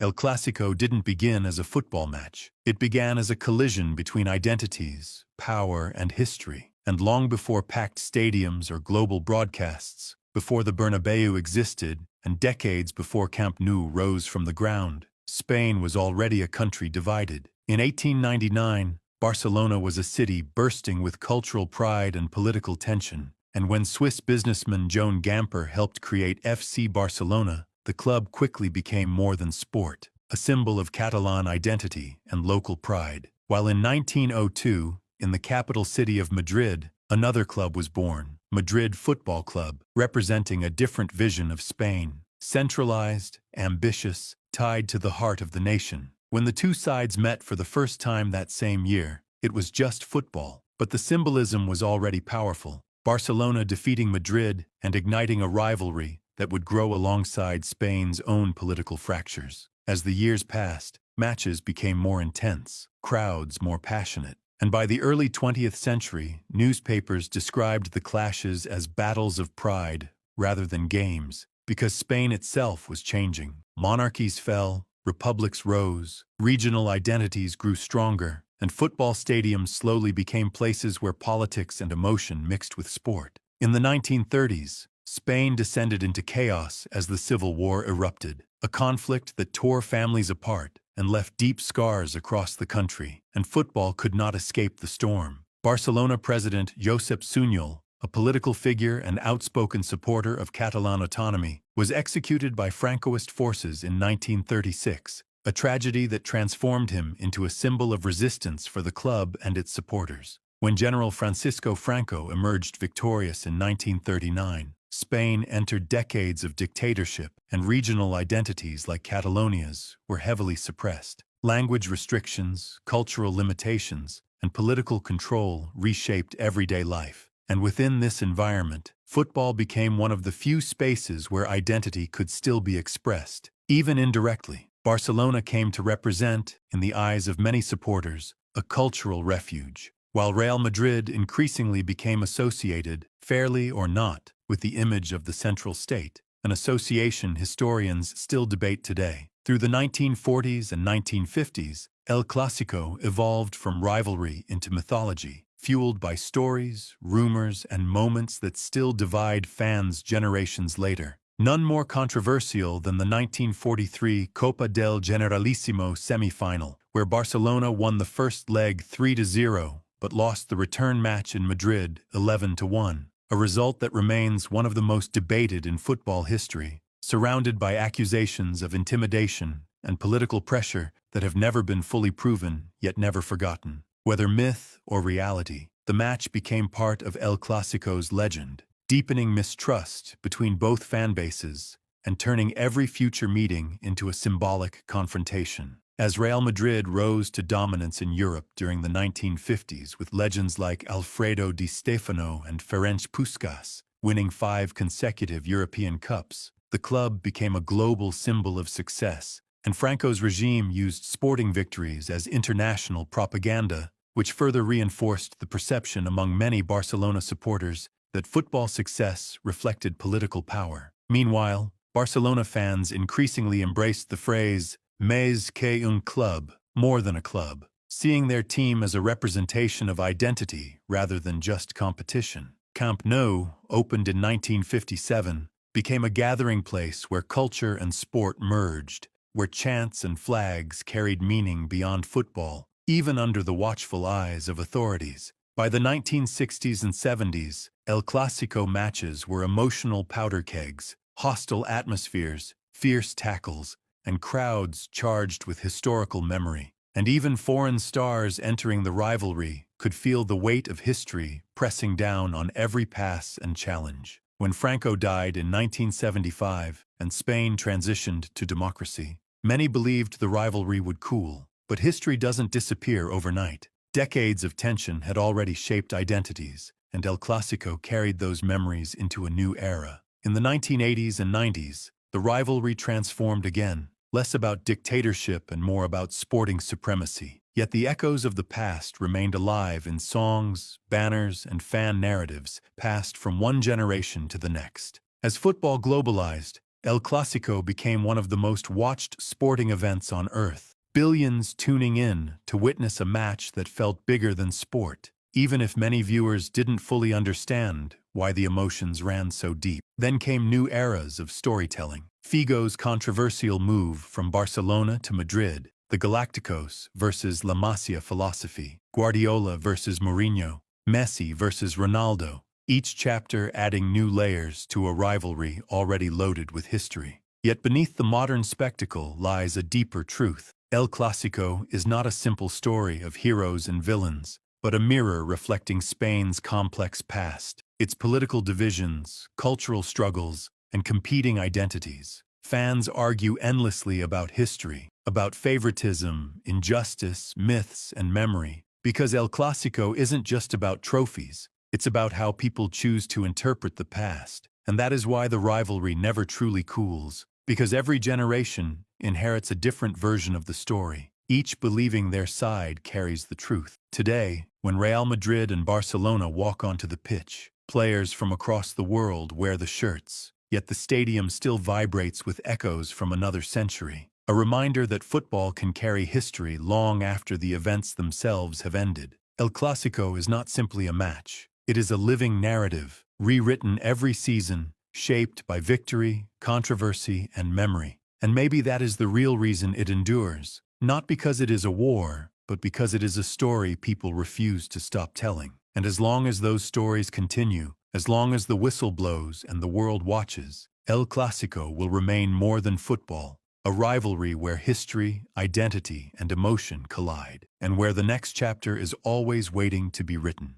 El Clásico didn't begin as a football match. It began as a collision between identities, power, and history. And long before packed stadiums or global broadcasts, before the Bernabeu existed, and decades before Camp Nou rose from the ground, Spain was already a country divided. In 1899, Barcelona was a city bursting with cultural pride and political tension, and when Swiss businessman Joan Gamper helped create FC Barcelona, the club quickly became more than sport, a symbol of Catalan identity and local pride. While in 1902, in the capital city of Madrid, another club was born, Madrid Football Club, representing a different vision of Spain, centralized, ambitious, tied to the heart of the nation. When the two sides met for the first time that same year, it was just football, but the symbolism was already powerful. Barcelona defeating Madrid and igniting a rivalry that would grow alongside Spain's own political fractures. As the years passed, matches became more intense, crowds more passionate, and by the early 20th century, newspapers described the clashes as battles of pride rather than games, because Spain itself was changing. Monarchies fell, republics rose, regional identities grew stronger, and football stadiums slowly became places where politics and emotion mixed with sport. In the 1930s, Spain descended into chaos as the Civil War erupted, a conflict that tore families apart and left deep scars across the country, and football could not escape the storm. Barcelona president Josep Sunyol, a political figure and outspoken supporter of Catalan autonomy, was executed by Francoist forces in 1936, a tragedy that transformed him into a symbol of resistance for the club and its supporters. When General Francisco Franco emerged victorious in 1939, Spain entered decades of dictatorship, and regional identities like Catalonia's were heavily suppressed. Language restrictions, cultural limitations, and political control reshaped everyday life. And within this environment, football became one of the few spaces where identity could still be expressed, even indirectly. Barcelona came to represent, in the eyes of many supporters, a cultural refuge, while Real Madrid increasingly became associated, fairly or not, with the image of the central state, an association historians still debate today. Through the 1940s and 1950s, El Clásico evolved from rivalry into mythology, fueled by stories, rumors, and moments that still divide fans generations later. None more controversial than the 1943 Copa del Generalissimo semi-final, where Barcelona won the first leg 3-0, but lost the return match in Madrid 11-1, a result that remains one of the most debated in football history, surrounded by accusations of intimidation and political pressure that have never been fully proven yet never forgotten. Whether myth or reality, the match became part of El Clásico's legend, deepening mistrust between both fan bases and turning every future meeting into a symbolic confrontation. As Real Madrid rose to dominance in Europe during the 1950s with legends like Alfredo Di Stéfano and Ferenc Puskás winning 5 consecutive European Cups, the club became a global symbol of success, and Franco's regime used sporting victories as international propaganda, which further reinforced the perception among many Barcelona supporters that football success reflected political power. Meanwhile, Barcelona fans increasingly embraced the phrase "Més que un club," more than a club, seeing their team as a representation of identity rather than just competition. Camp Nou, opened in 1957, became a gathering place where culture and sport merged, where chants and flags carried meaning beyond football, even under the watchful eyes of authorities. By the 1960s and 70s, El Clásico matches were emotional powder kegs, hostile atmospheres, fierce tackles, and crowds charged with historical memory. And even foreign stars entering the rivalry could feel the weight of history pressing down on every pass and challenge. When Franco died in 1975 and Spain transitioned to democracy, many believed the rivalry would cool. But history doesn't disappear overnight. Decades of tension had already shaped identities, and El Clásico carried those memories into a new era. In the 1980s and 90s, the rivalry transformed again, less about dictatorship and more about sporting supremacy. Yet the echoes of the past remained alive in songs, banners, and fan narratives passed from one generation to the next. As football globalized, El Clásico became one of the most watched sporting events on earth. Billions tuning in to witness a match that felt bigger than sport, even if many viewers didn't fully understand why the emotions ran so deep. Then came new eras of storytelling. Figo's controversial move from Barcelona to Madrid, the Galacticos versus La Masia philosophy, Guardiola versus Mourinho, Messi versus Ronaldo, each chapter adding new layers to a rivalry already loaded with history. Yet beneath the modern spectacle lies a deeper truth. El Clásico is not a simple story of heroes and villains, but a mirror reflecting Spain's complex past, its political divisions, cultural struggles, and competing identities. Fans argue endlessly about history, about favoritism, injustice, myths, and memory, because El Clásico isn't just about trophies, it's about how people choose to interpret the past. And that is why the rivalry never truly cools, because every generation inherits a different version of the story, each believing their side carries the truth. Today, when Real Madrid and Barcelona walk onto the pitch, players from across the world wear the shirts, yet the stadium still vibrates with echoes from another century, a reminder that football can carry history long after the events themselves have ended. El Clásico is not simply a match. It is a living narrative, rewritten every season, shaped by victory, controversy, and memory. And maybe that is the real reason it endures, not because it is a war, but because it is a story people refuse to stop telling. And as long as those stories continue, as long as the whistle blows and the world watches, El Clásico will remain more than football, a rivalry where history, identity, and emotion collide, and where the next chapter is always waiting to be written.